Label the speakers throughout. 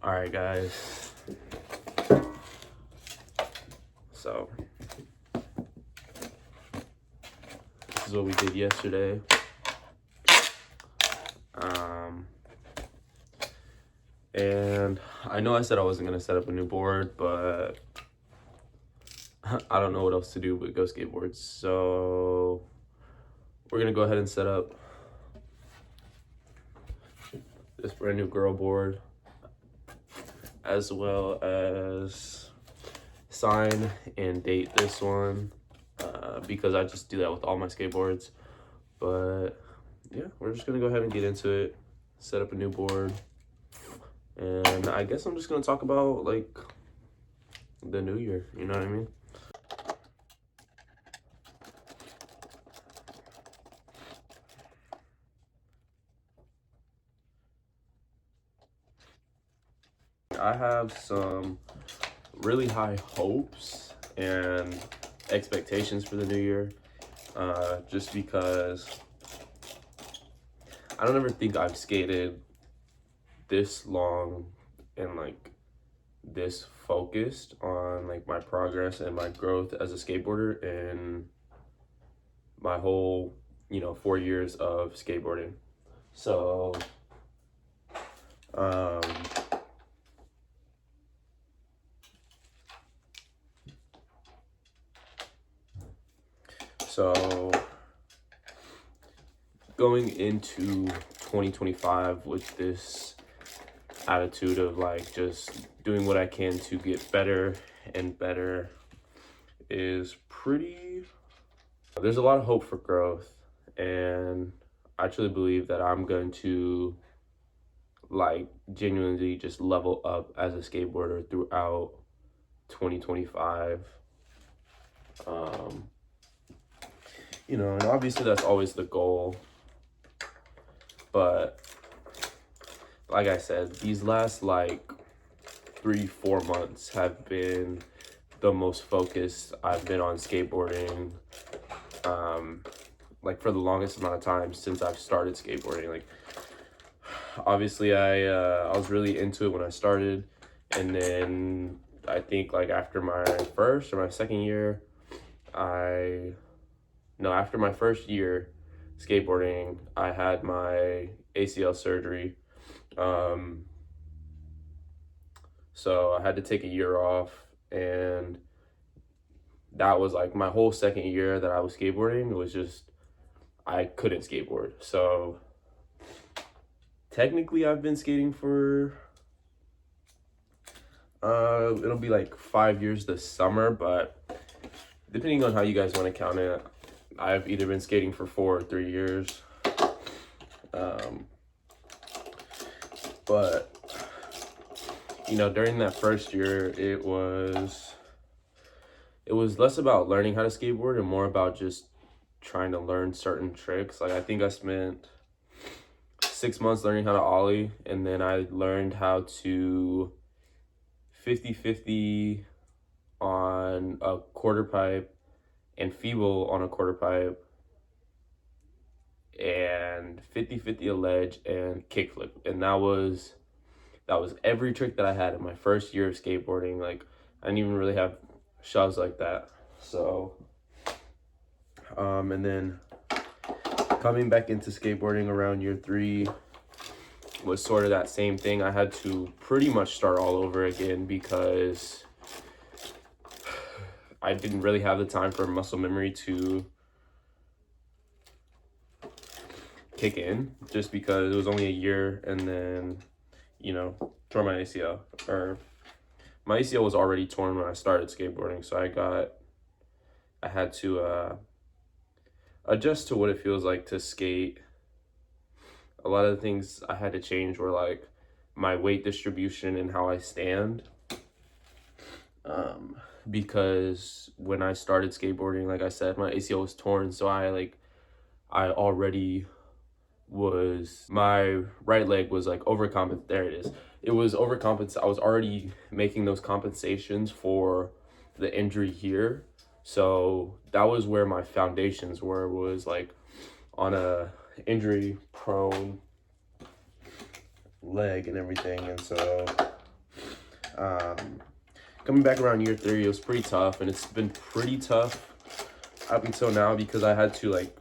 Speaker 1: All right, guys. So this is what we did yesterday. And I know I said I wasn't gonna set up a new board, but I don't know what else to do but go skateboards. So we're gonna go ahead and set up this brand new girl board, as well as sign and date this one, because I just do that with all my skateboards. But yeah, we're just gonna go ahead and get into it, set up a new board, and I guess I'm just gonna talk about like the new year, you know what I mean? I have some really high hopes and expectations for the new year, just because I don't ever think I've skated this long and like this focused on like my progress and my growth as a skateboarder in my whole 4 years of skateboarding. So So going into 2025 with this attitude of like just doing what I can to get better and better is there's a lot of hope for growth, and I truly believe that I'm going to like genuinely just level up as a skateboarder throughout 2025. And obviously that's always the goal. But like I said, these last like 3-4 months have been the most focused I've been on skateboarding, like for the longest amount of time since I've started skateboarding. Like obviously I was really into it when I started, and then I think like after my first or my second year, after my first year skateboarding, I had my ACL surgery. So I had to take a year off, and that was like my whole second year that I was skateboarding. It was just, I couldn't skateboard. So technically I've been skating for, it'll be like 5 years this summer, but depending on how you guys want to count it, I've either been skating for 4 or 3 years. But during that first year, it was less about learning how to skateboard and more about just trying to learn certain tricks. Like I think I spent 6 months learning how to ollie, and then I learned how to 50-50 on a quarter pipe and feeble on a quarter pipe, and 50-50 a ledge and kickflip. And that was every trick that I had in my first year of skateboarding. Like I didn't even really have shoves like that. So and then coming back into skateboarding around year 3 was sort of that same thing. I had to pretty much start all over again because I didn't really have the time for muscle memory to kick in, just because it was only a year, and then tore my ACL. Or my ACL was already torn when I started skateboarding, so I had to adjust to what it feels like to skate. A lot of the things I had to change were like my weight distribution and how I stand, because when I started skateboarding, like I said, my ACL was torn, so I already was, my right leg was like overcompensate. There it is. It was overcompensate. I was already making those compensations for the injury here. So that was where my foundations were, was like on a injury prone leg and everything. And so Coming back around year 3, it was pretty tough, and it's been pretty tough up until now because I had to like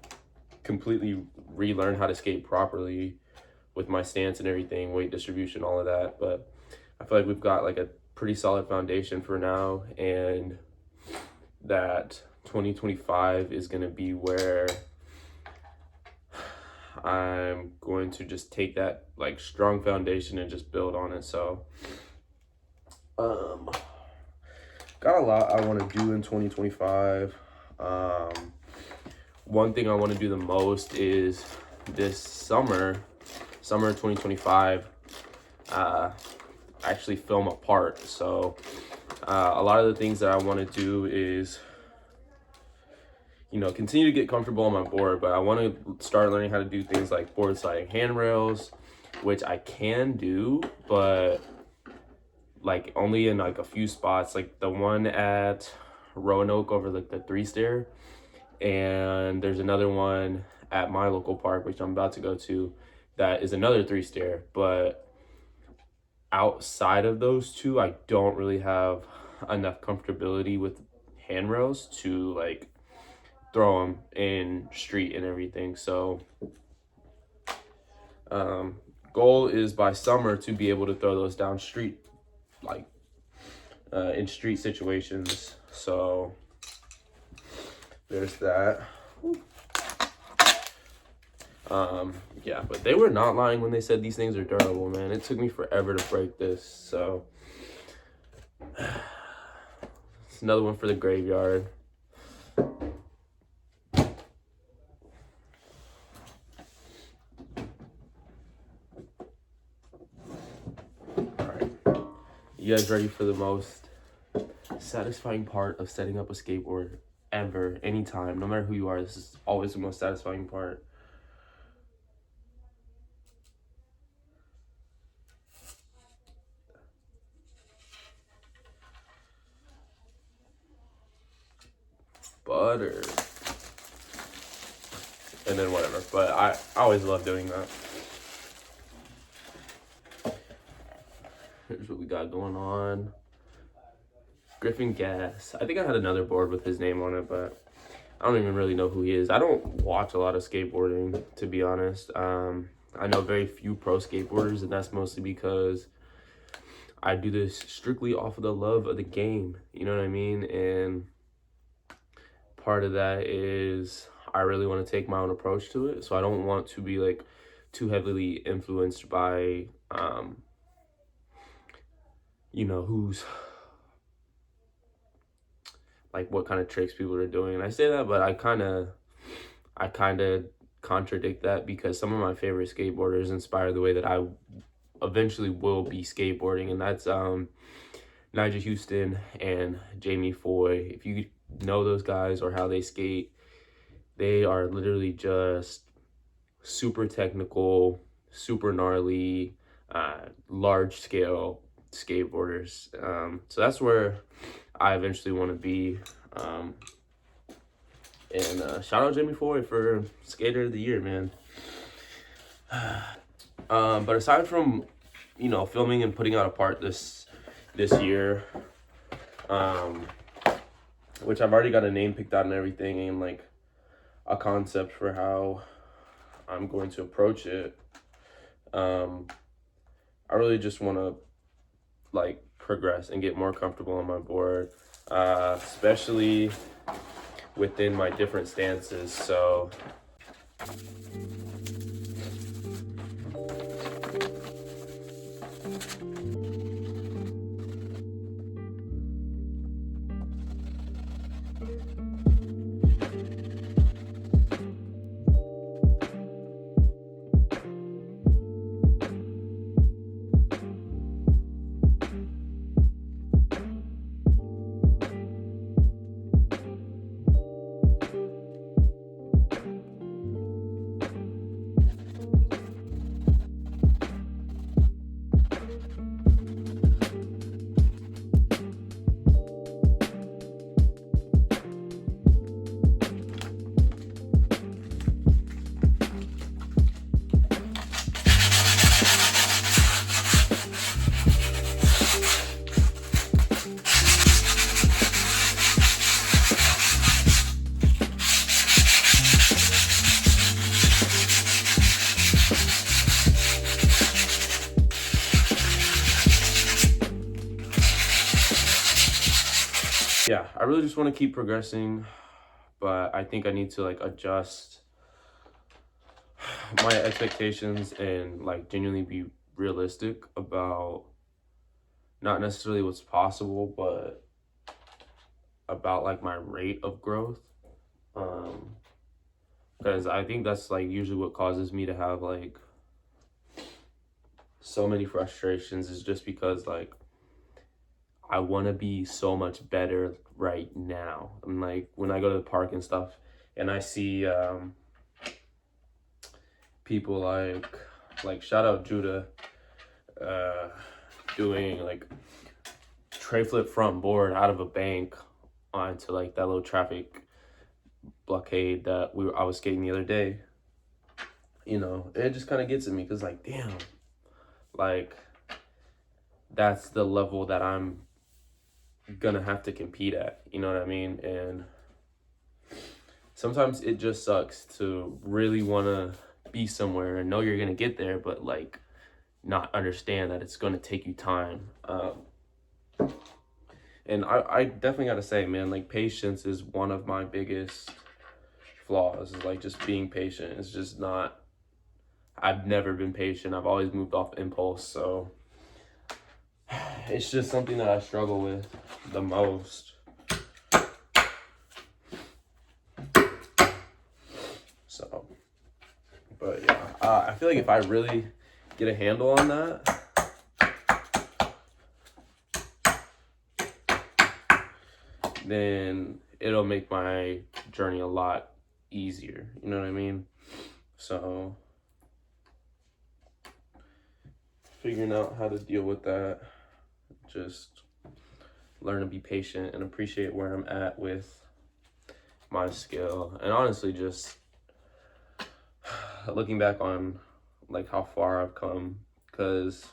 Speaker 1: completely relearn how to skate properly with my stance and everything, weight distribution, all of that. But I feel like we've got like a pretty solid foundation for now, and that 2025 is going to be where I'm going to just take that like strong foundation and just build on it. So got a lot I want to do in 2025. One thing I want to do the most is this summer 2025, actually film a part. So a lot of the things that I want to do is, you know, continue to get comfortable on my board, but I want to start learning how to do things like board sliding handrails, which I can do, but like only in like a few spots, like the one at Roanoke over like the 3-stair, and there's another one at my local park, which I'm about to go to, that is another 3-stair. But outside of those two, I don't really have enough comfortability with handrails to like throw them in street and everything. So goal is by summer to be able to throw those down street, like in street situations. So there's that. Yeah, but they were not lying when they said these things are durable, man. It took me forever to break this. So it's another one for the graveyard. You guys ready for the most satisfying part of setting up a skateboard ever, anytime, no matter who you are? This is always the most satisfying part. Butter. And then whatever, but I always love doing that. Here's what we got going on. Griffin Gas. I think I had another board with his name on it, but I don't even really know who he is. I don't watch a lot of skateboarding, to be honest. I know very few pro skateboarders, and that's mostly because I do this strictly off of the love of the game. You know what I mean? And part of that is I really want to take my own approach to it. So I don't want to be like too heavily influenced by you know, who's like what kind of tricks people are doing. And I say that, but I kind of contradict that, because some of my favorite skateboarders inspire the way that I eventually will be skateboarding, and that's Nigel Houston and Jamie Foy. If you know those guys or how they skate, they are literally just super technical, super gnarly, large scale skateboarders. So that's where I eventually want to be. And shout out Jamie Foy for Skater of the Year, man. But aside from, you know, filming and putting out a part this year, which I've already got a name picked out and everything, and like a concept for how I'm going to approach it, I really just want to like progress and get more comfortable on my board, especially within my different stances. So Yeah, I really just want to keep progressing, but I think I need to like adjust my expectations and like genuinely be realistic about not necessarily what's possible, but about like my rate of growth. Um, because I think that's like usually what causes me to have like so many frustrations is just because like I want to be so much better right now. And like when I go to the park and stuff and I see people like shout out Judah uh doing like tray flip front board out of a bank onto like that little traffic blockade that I was skating the other day. You know, it just kind of gets at me because like damn, like that's the level that I'm gonna have to compete at, you know what I mean? And sometimes it just sucks to really want to be somewhere and know you're gonna get there, but like not understand that it's gonna take you time. And I definitely gotta say, man, like patience is one of my biggest flaws, is like just being patient. It's just not, I've never been patient. I've always moved off impulse. So it's just something that I struggle with the most. So, but yeah, I feel like if I really get a handle on that, then it'll make my journey a lot easier. You know what I mean? So figuring out how to deal with that, just learn to be patient and appreciate where I'm at with my skill. And honestly, just looking back on like how far I've come, because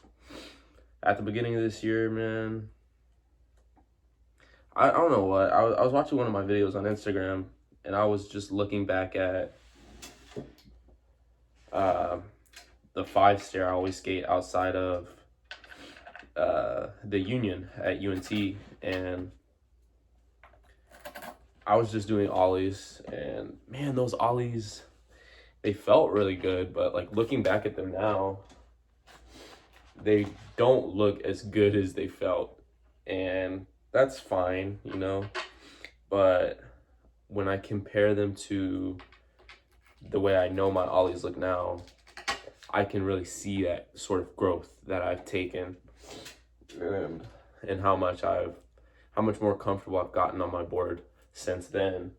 Speaker 1: at the beginning of this year, man, I don't know what, I was watching one of my videos on Instagram and I was just looking back at the 5-stair I always skate outside of the Union at UNT, and I was just doing ollies, and man, those ollies, they felt really good, but like looking back at them now, they don't look as good as they felt, and that's fine, you know, but when I compare them to the way I know my ollies look now, I can really see that sort of growth that I've taken, and how much more comfortable I've gotten on my board since then.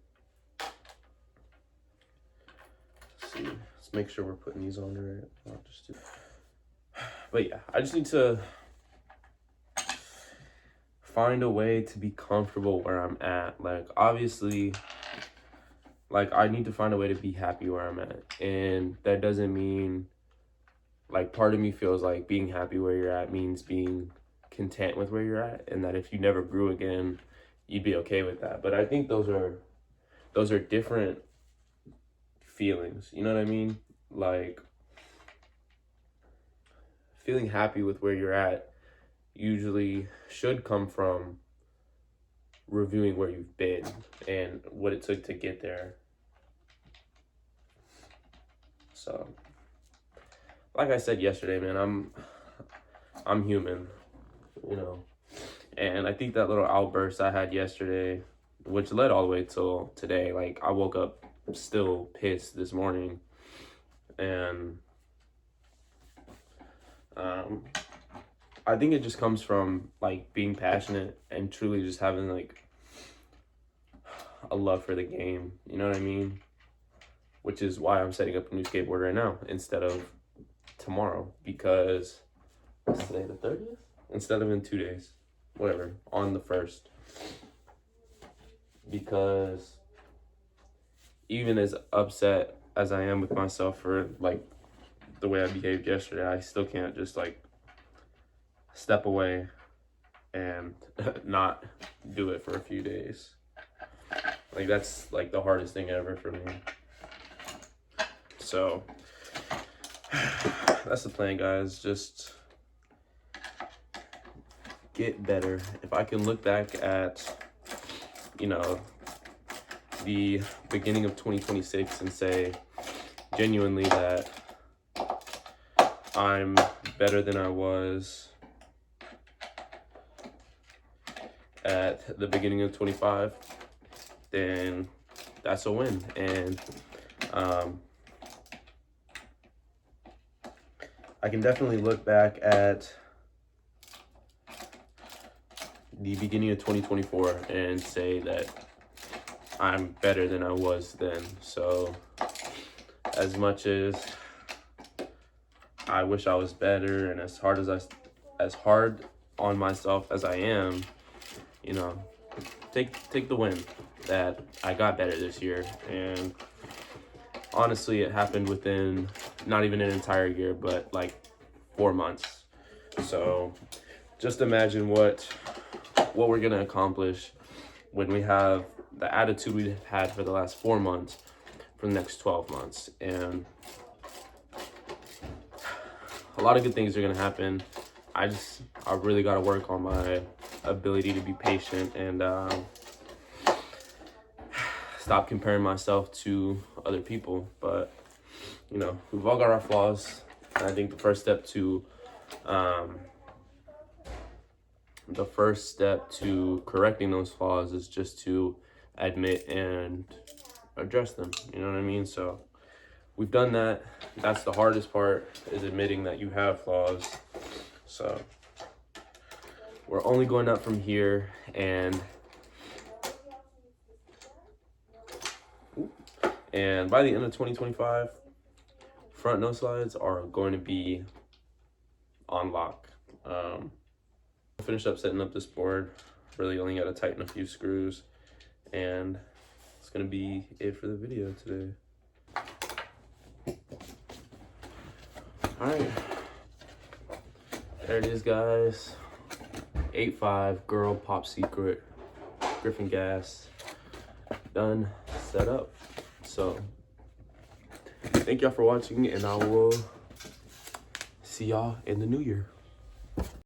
Speaker 1: Let's see. Let's make sure we're putting these on right. I'll just do. But yeah, I just need to find a way to be comfortable where I'm at. Like obviously, like I need to find a way to be happy where I'm at, and that doesn't mean like part of me feels like being happy where you're at means being content with where you're at, and that if you never grew again, you'd be okay with that. But I think those are different feelings, you know what I mean? Like feeling happy with where you're at usually should come from reviewing where you've been and what it took to get there. So like I said yesterday, man, I'm human, you know. And I think that little outburst I had yesterday, which led all the way till today, like I woke up still pissed this morning, and I think it just comes from like being passionate and truly just having like a love for the game, you know what I mean? Which is why I'm setting up a new skateboard right now instead of tomorrow, because what's today, the 30th? Instead of in 2 days, whatever, on the 1st. Because even as upset as I am with myself for like the way I behaved yesterday, I still can't just like step away and not do it for a few days. Like that's like the hardest thing ever for me. So that's the plan, guys. Just get better. If I can look back at you know, the beginning of 2026 and say genuinely that I'm better than I was at the beginning of 25, then that's a win. And I can definitely look back at the beginning of 2024 and say that I'm better than I was then. So as much as I wish I was better, and as hard on myself as I am, you know, take the win that I got better this year. And honestly, it happened within not even an entire year, but like 4 months. So just imagine what we're gonna accomplish when we have the attitude we've had for the last 4 months for the next 12 months. And a lot of good things are gonna happen. I really gotta work on my ability to be patient and stop comparing myself to other people. But you know, we've all got our flaws, and I think the first step to correcting those flaws is just to admit and address them. You know what I mean? So we've done that. That's the hardest part, is admitting that you have flaws. So we're only going up from here, and by the end of 2025, front no slides are going to be on lock. I finished up setting up this board. Really only got to tighten a few screws, and it's gonna be it for the video today. All right, there it is, guys. 8.5 girl pop secret Griffin gas done, set up. So thank y'all for watching, and I will see y'all in the new year.